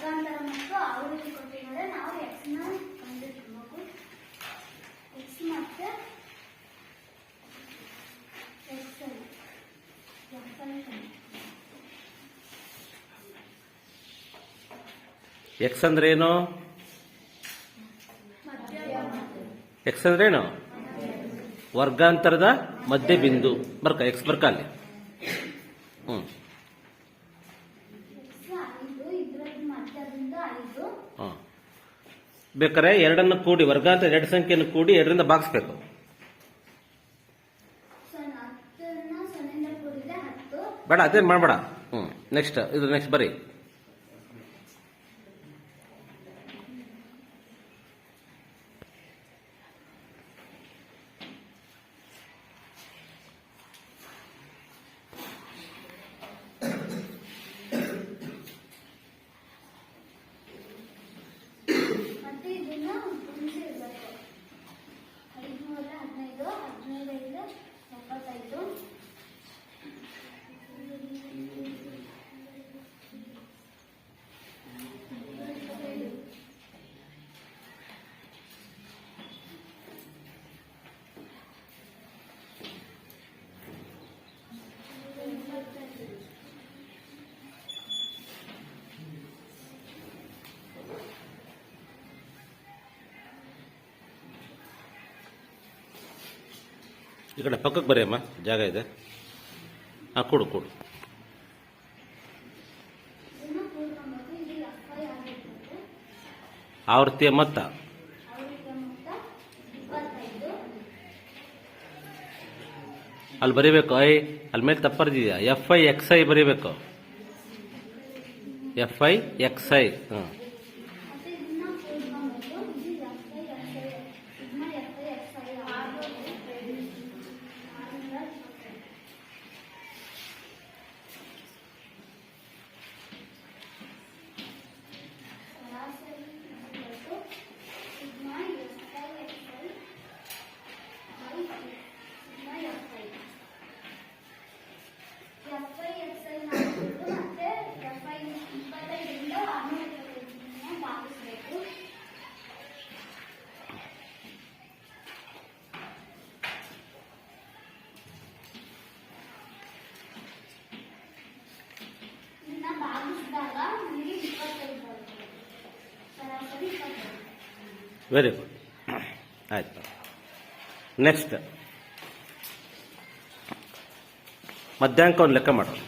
ವರ್ಗಾಂತರ ಮತ್ತು ಆವೃತ್ತಿ ಕೊಟ್ಟಿದ್ದಾರೆ. ನಾವು ಎಕ್ಸ್ ನ ಕಂಡುಹಿಡಿಯಬೇಕು. ಎಕ್ಸ್ ಮತ್ತೆ ಎಕ್ಸ್ ಅಂದ್ರೆ ಏನು? ಎಕ್ಸ್ ಅಂದ್ರೆ ಏನು? ವರ್ಗಾಂತರದ ಮಧ್ಯ ಬಿಂದು ಬರ್ಕ ಎಕ್ಸ್ ಬರ್ಕ ಅಲ್ಲಿ. ಬೇಕಾರೆ ಎರಡನ್ನು ಕೂಡಿ ವರ್ಗಾಂತರ ಎರಡು ಸಂಖ್ಯೆಯನ್ನು ಕೂಡಿ ಎರಡರಿಂದ ಭಾಗಿಸ್ಬೇಕು. ಬೇಡ ಅದೇನ್ ಮಾಡಬೇಡ. ನೆಕ್ಸ್ಟ್ ಇದು ನೆಕ್ಸ್ಟ್ ಬರೀ. ಈ ಕಡೆ ಪಕ್ಕಕ್ಕೆ ಬರೆಯಮ್ಮ, ಜಾಗ ಇದೆ. ಕೊಡು ಕೊಡು. ಆವೃತ್ತಿಯ ಮೊತ್ತ ಅಲ್ಲಿ ಬರೀಬೇಕು. ಅಲ್ಲಿ ಮೇಲೆ ತಪ್ಪರ್ದಿದೆಯಾ? FI ಬರೀಬೇಕು. FI very good. ಆಯ್ತು. ನೆಕ್ಸ್ಟ್ ಮಧ್ಯಾಂಕವನ್ನು ಲೆಕ್ಕ ಮಾಡೋಣ.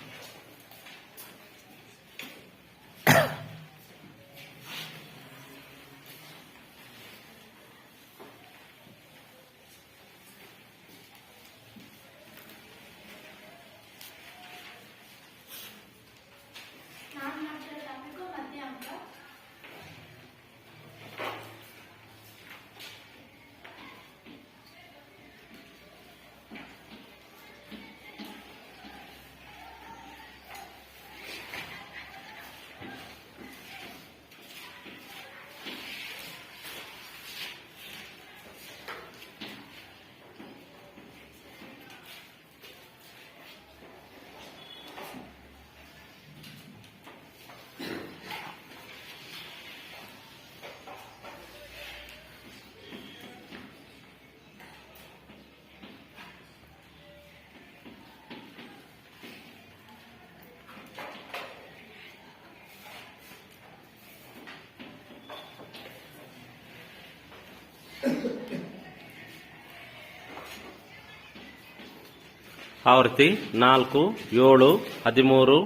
ಆವೃತ್ತಿ 4, 7, 13.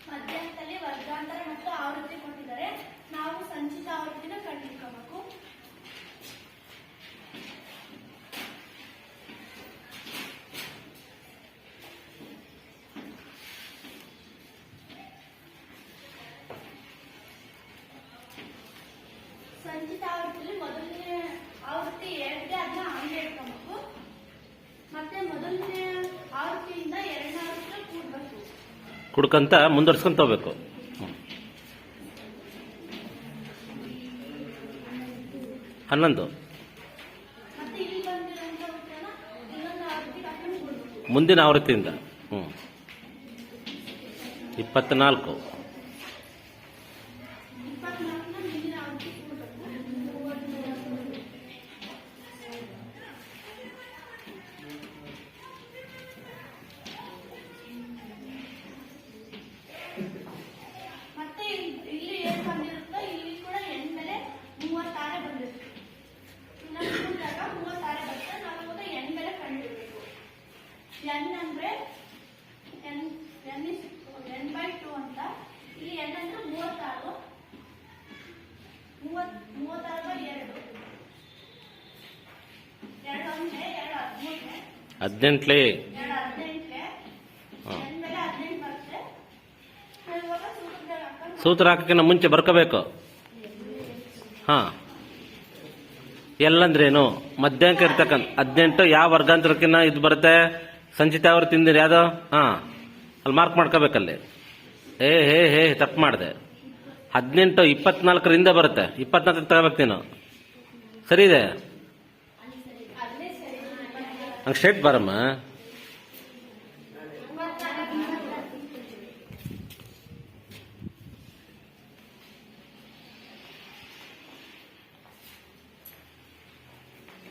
ಮಧ್ಯಂತರದಲ್ಲಿ ವರ್ಗಾಂತರ ಮತ್ತು ಆವೃತ್ತಿ ಕೊಟ್ಟಿದ್ದಾರೆ. ನಾವು ಸಂಚಿತ ಆವೃತ್ತಿನ ಕಂಡುಹಿಡಿಯಬೇಕು. ಸಂಚಿತ ಆವೃತ್ತಿಯಲ್ಲಿ ಮೊದಲನೇ ಆವೃತ್ತಿ ಏನಿದೆ ಅದನ್ನ ಹಂಗೆ ಇಟ್ಕೊಬೇಕು. ಮತ್ತೆ ಮೊದಲನೇ ಆವೃತ್ತಿಯಿಂದ ಎರಡನೇ ಆವೃತ್ತಿ ಕೂಡಬೇಕು. ಕುಡ್ಕಂತ ಮುಂದುವರ್ಸ್ಕೊಂತ ಹೋಗ್ಬೇಕು. 11. ಮತ್ತೆ ಇಲ್ಲಿ ಬಂದಿರೋಂಥ ಉತ್ತರನ ಇನ್ನೊಂದು ಆವೃತ್ತಿಗೆ ಹಾಕೊಂಡು ಕೊಡ್ಬೇಕು. ಮುಂದಿನ ಆವೃತ್ತಿಯಿಂದ 24. 24ನ ಮುಂದಿನ ಆವೃತ್ತಿಗೆ ಕೊಡ್ಬೇಕು. ಮತ್ತೆ ಇಲ್ಲಿ ಏನ್ ಬಂದಿರುತ್ತೋ ಇಲ್ಲಿ ಕೂಡ ಎನ್ ಮೇಲೆ 36 ಬಂದಿರುತ್ತೆ. ಇನ್ನೊಂದು ಕೂಡಿದಾಗ 36 ಬರುತ್ತೆ. ನಾವು ಇವಾಗ ಎನ್ ಮೇಲೆ ಕಂಡುಹಿಡಿಯಬೇಕು. ಎನ್ ಅಂದ್ರೆ n/2 ಅಂತ. ಇಲ್ಲಿ ಎನ್ ಅಂದ್ರೆ 36. 36/2. 2 ಒಂದೇ, 2 13, 18. 2 18. ಎನ್ ಮೇಲೆ 18 ಬರುತ್ತೆ. ನಾವು ಇವಾಗ ಸೂತ್ರದಲ್ಲಿ ಹಾಕೊಂಡು ಸೂತ್ರ ಹಾಕಕ್ಕಿಂತ ಮುಂಚೆ ಬರ್ಕೋಬೇಕು. ಹಾ, ಎಲ್ಲಂದ್ರೇನು ಮಧ್ಯಾಂಕ ಇರ್ತಕ್ಕಂಥ 18 ಯಾವ ವರ್ಗಾಂತರಕ್ಕಿನ್ನ ಇದು ಬರುತ್ತೆ? ಸಂಚಿತ ಆವೃತ್ತಿ ತಿಂದಿರಿ ಯಾವ್ದು? ಹಾ, ಅಲ್ಲಿ ಮಾರ್ಕ್ ಮಾಡ್ಕೋಬೇಕಲ್ಲಿ. ಹೇ ತಪ್ಪು ಮಾಡಿದೆ. 18 24ರಿಂದ ಬರುತ್ತೆ. 24 ತಗೋಬೇಕು ನೀನು. ಸರಿ ಇದೆ, ಹಂಗೆ ಸ್ಟ್ರೇಟ್ ಬರಮ್ಮ.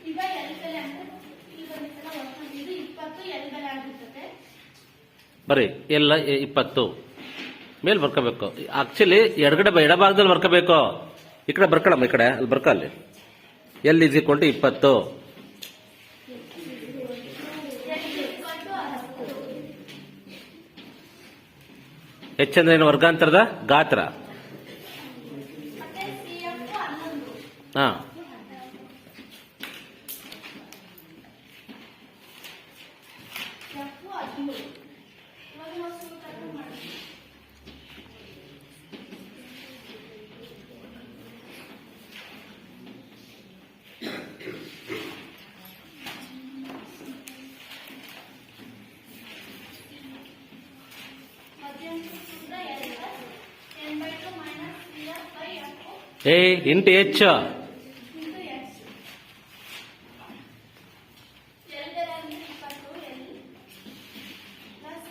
ಈಗ ಎಲ್ ಬೆಲೆ ಅಂದ್ರೆ ಈಗ ಇದು 20 ಎಲ್ ಬೆಲೆ ಆಗಿರ್ತದೆ. ಬರೀ ಎಲ್ಲ 20 ಮೇಲೆ ಬರ್ಕೋಬೇಕು. ಆಕ್ಚುಲಿ ಎಡಭಾಗದಲ್ಲಿ ಬರ್ಕೋಬೇಕು. ಈ ಕಡೆ ಬರ್ಕೊಳಮ್ಮ, ಈ ಕಡೆ ಅಲ್ಲಿ ಬರ್ಕೊ. ಅಲ್ಲಿ ಎಲ್ = 20. ಹೆಚ್ಚಂದ್ರೆ ಏನು? ವರ್ಗಾಂತರದ ಗಾತ್ರ. ಮತ್ತೆ CF 11. ಹಾ, F 13. ಇವಾಗ ನಾವು ಸೂತ್ರ ಮಾಡ್ತೀವಿ. ಮಧ್ಯಾಂಕ ಸೂತ್ರ n/2 - CF/F ಇಂಟು ಹೆಚ್ಚು. into x. ಎಲ್ ಬೆಲೆ ಅಂದ್ರೆ 20 ಎಲ್ ಪ್ಲಸ್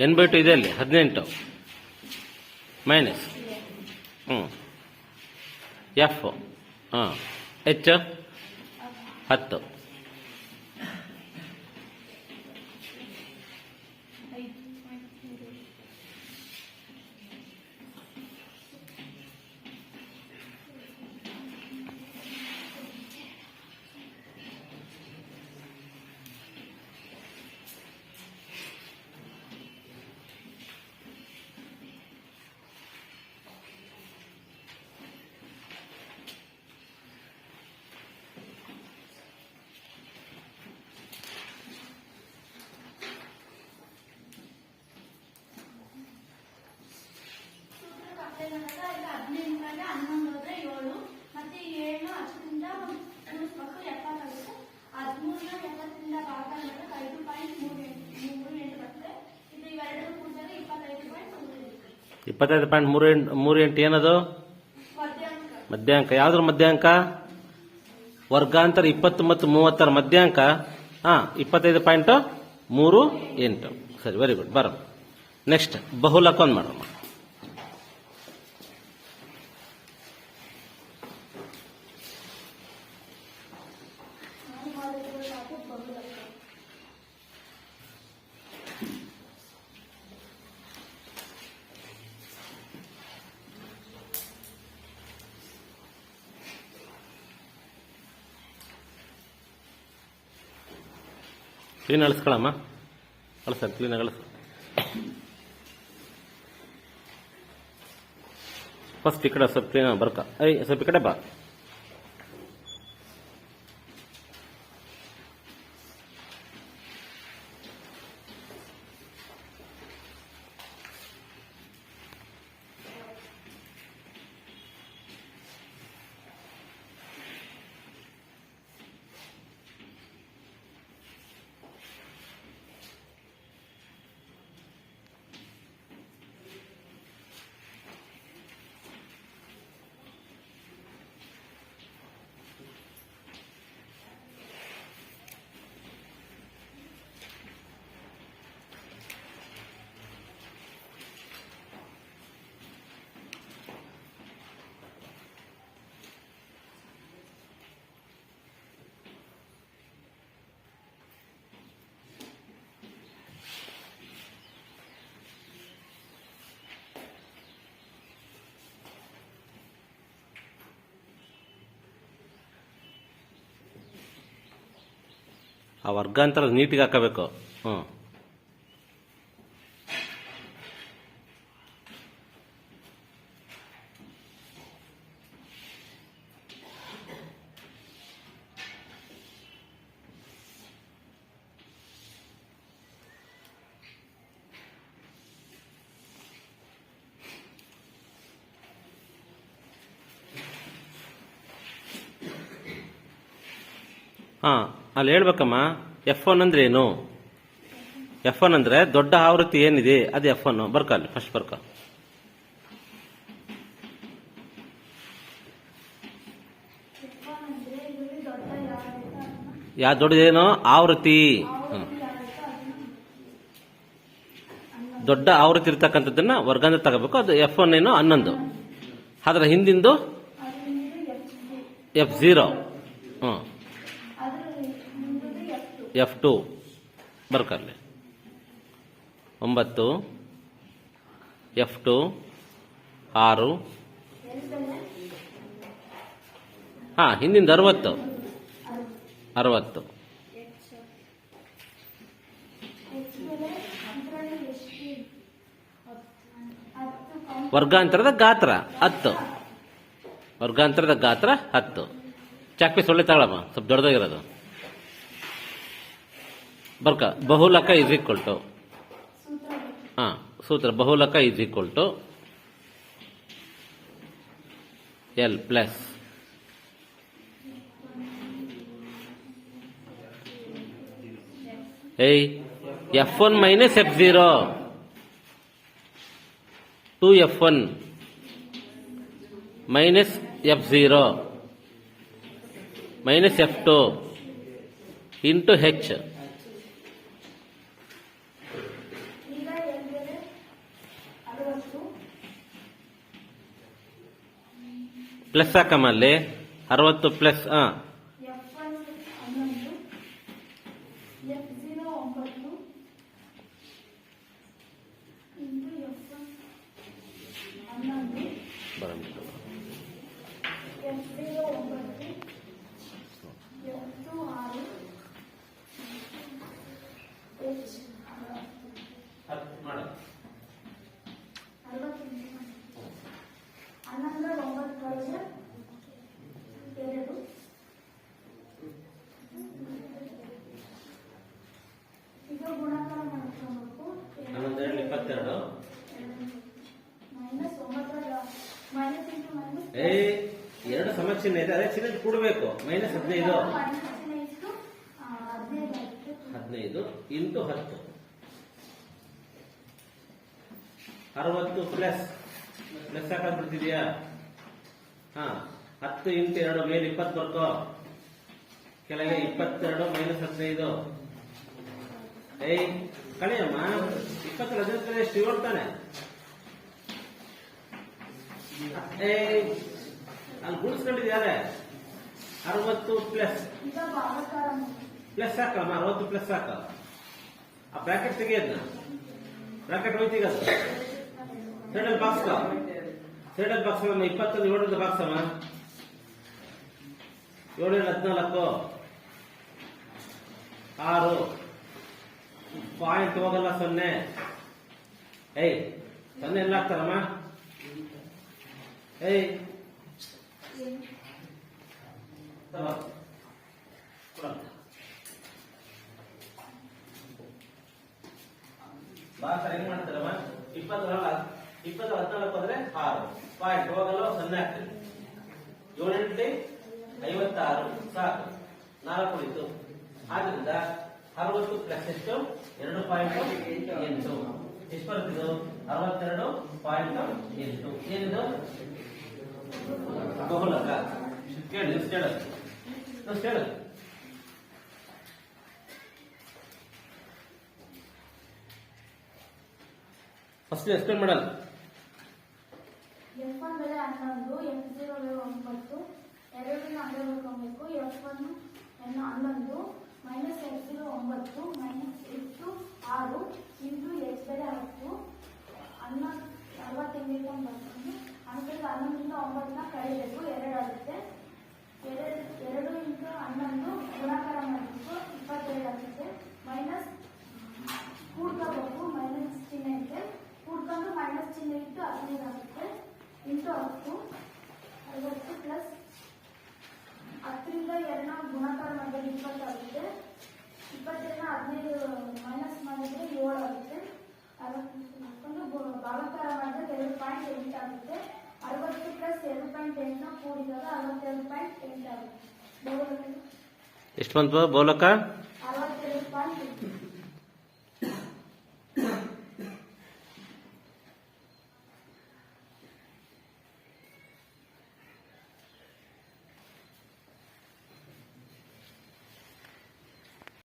n/2 ಇದೆ ಅಲ್ಲಿ 18 ಮೈನಸ್ ಎಫ್. ಹೆಚ್ಚು 10. 5.3. ಮತ್ತೆ 7 10ರಿಂದ ಗುಣಿಸ್ಬೇಕು 70 ಆಗುತ್ತೆ. 13ನ 70ರಿಂದ ಭಾಗ ಮಾಡಿದ್ರೆ 5.38 ಬರುತ್ತೆ. ಇದು ಇವೆರಡು ಕೂಡಿದಾಗ 25.38. 25.38 ಏನದು? ಮಧ್ಯಾಂಕ. ಮಧ್ಯಾಂಕ. ಯಾವ್ದ್ರ ಮಧ್ಯಾಂಕ? ವರ್ಗಾಂತರ 20 ಮತ್ತು 30ರ ಮಧ್ಯಾಂಕ 25.38. ಸರಿ, ವೆರಿ ಗುಡ್. ಬರಮ್ಮ ನೆಕ್ಸ್ಟ್ ಬಹುಲಕ ಒಂದು ಮಾಡಮ್ಮ. ಕ್ಲೀನ್ ಅಳಿಸ್ಕೊಳಮ್ಮ. ಅಳಿಸ ಕ್ಲೀನಾಗಿ ಅಳಿಸ. ಫಸ್ಟ್ ಈ ಕಡೆ ಸ್ವಲ್ಪ ಕ್ಲೀನ್ ಬರ್ಕ. ಸ್ವಲ್ಪ ಈ ಕಡೆ ಬಾ. ಆ ವರ್ಗಾಂತರ ನೀಟಿಗೆ ಹಾಕಬೇಕು. ಹ್ಞೂ ಹಾಂ ಅಲ್ಲಿ ಹೇಳ್ಬೇಕಮ್ಮ. F1 ಅಂದ್ರೆ ಏನು? F1 ಅಂದ್ರೆ ದೊಡ್ಡ ಆವೃತ್ತಿ ಏನಿದೆ ಅದು F1. ಬರ್ಕ ಅಲ್ಲಿ ಫಸ್ಟ್ ಬರ್ಕ. ಯಾ ದೊಡ್ಡದೇನೋ ಆವೃತ್ತಿ. ದೊಡ್ಡ ಆವೃತ್ತಿ ಇರ್ತಕ್ಕಂಥದ್ದನ್ನ ವರ್ಗಾಂತರ ತಗೋಬೇಕು. ಅದು F1 ಏನೋ 11. ಅದರ ಹಿಂದಿಂದು F0. ಹ್ಞೂ F2 ಬರ್ಕಲ್ಲಿ 9, F2 6. ಹಾಂ ಹಿಂದಿಂದ 60. ವರ್ಗಾಂತರದ ಗಾತ್ರ 10. ವರ್ಗಾಂತರದ ಗಾತ್ರ 10. ಚಾಕ್ಪೀಸ್ ಒಳ್ಳೆ ತಗೊಳಮ್ಮ, ಸ್ವಲ್ಪ ದೊಡ್ಡದಾಗಿರೋದು. ಬರ್ಕ ಬಹುಲಕ ಈಸ್ ಈಕ್ವಲ್ ಟು ಸೂತ್ರ ಬಹುಲಕ is equal to L plus F1 minus F0 2F1 minus F0 minus F2 into H. Plus ಹಾಕಮ್ಮ ಅಲ್ಲಿ 60 ಪ್ಲಸ್. ಎರಡು ಸಮಸ್ಯೆ ಇದೆ, ಅದೇ ಚಿನ್ನದ ಕೂಡಬೇಕು. ಮೈನಸ್ 15 ಇಂಟು 10 60 ಪ್ಲಸ್ ಹಾಕಕ್ ಬಿಡ್ತಿದ್ಯಾ? 10 ಇಂಟು 2 ಮೇಲೆ 20 ಬರ್ಕೋ. ಕೆಳಗೆ 22 ಮೈನಸ್ 15. ಕಳೆಯಮ್ಮ 20 15 ಎಷ್ಟು ಹೇಳ್ತಾನೆ. ಅಲ್ಲಿ ಗುಣಿಸ್ಕೊಂಡಿದ್ಯಾರೆ 60 ಪ್ಲಸ್ ಹಾಕಮ್ಮ. 60 ಪ್ಲಸ್ ಹಾಕ. ಆ ಬ್ರಾಕೆಟ್ ತೆಗಿಯದ್ನ, ಬ್ರಾಕೆಟ್ ಹೋಯ್ತೀಗ ಸೈಡಲ್ ಬಾಕ್ಸ್ 20 7 ಬಾಕ್ಸ್ ಅಮ್ಮ. 7 14 6 ಪಾಯಿಂಟ್ ಹೋಗಲ್ಲ 0. 0 ಎಲ್ಲ ಹಾಕ್ತಾರಮ್ಮ. ಬಾಕ್ಸ್ ಹೆಂಗ್ ಮಾಡ್ತಾರಮ್ಮ? 20 14 ಅಂದ್ರೆ 6 ಪಾಯಿಂಟ್ ಹೋಗಲ್ಲ 0 ಆಗ್ತದೆ. 7 8 56 ಸಾಕು. 4 ಉಳಿತು. ಆದ್ರಿಂದ 60 ಪ್ಲಸ್ ಎಷ್ಟು? 2.8. ಎಷ್ಟು ಬರ್ತಿದ್ದು? 62.8. ಏನಿದು? ಬಹುಲಕ. ಕೇಳಿ ಹೇಳ. ಫಸ್ಟ್ ಎಕ್ಸ್ಪ್ಲೇನ್ ಮಾಡಲ್ಲ. F1 ಬೆಲೆ 11, F0 ಬೆಲೆ 9, ಎರಡನ್ನ ಅಲ್ಲೇ ಬರ್ಕೊಬೇಕು. F1 11 minus F0 9 minus F2 6 into H ಬೆಲೆ 10 68 ಬರ್ಕೊಂಡು ಅನುಕೂಲ 11ರಿಂದ 9ನ ಕಳಿಬೇಕು. 2 ಆಗುತ್ತೆ. 2 ಇಂಟು 11 ಗುಣಾಕಾರ ಮಾಡಬೇಕು. 22 ಚಿಹ್ನೆ ಇಟ್ಟು 15 ಆಗುತ್ತೆ. ಇಂಟು 10 60 ಪ್ಲಸ್ 10ರಿಂದ 2ನ ಗುಣಾಕಾರ ಮಾಡಿದ್ರೆ 20 ಆಗುತ್ತೆ. 20ರಿಂದ 15 ಮೈನಸ್ ಮಾಡಿದ್ರೆ 7 ಆಗುತ್ತೆ. 60 ಭಾಗಾಕಾರ ಮಾಡಿದ್ರೆ 2.8 ಆಗುತ್ತೆ. 60 ಪ್ಲಸ್ 2.8ನ ಕೂಡಿದಾಗ 62.8 ಆಗುತ್ತೆ. ಎಷ್ಟು ಬಂತು ಬಹುಲಕ?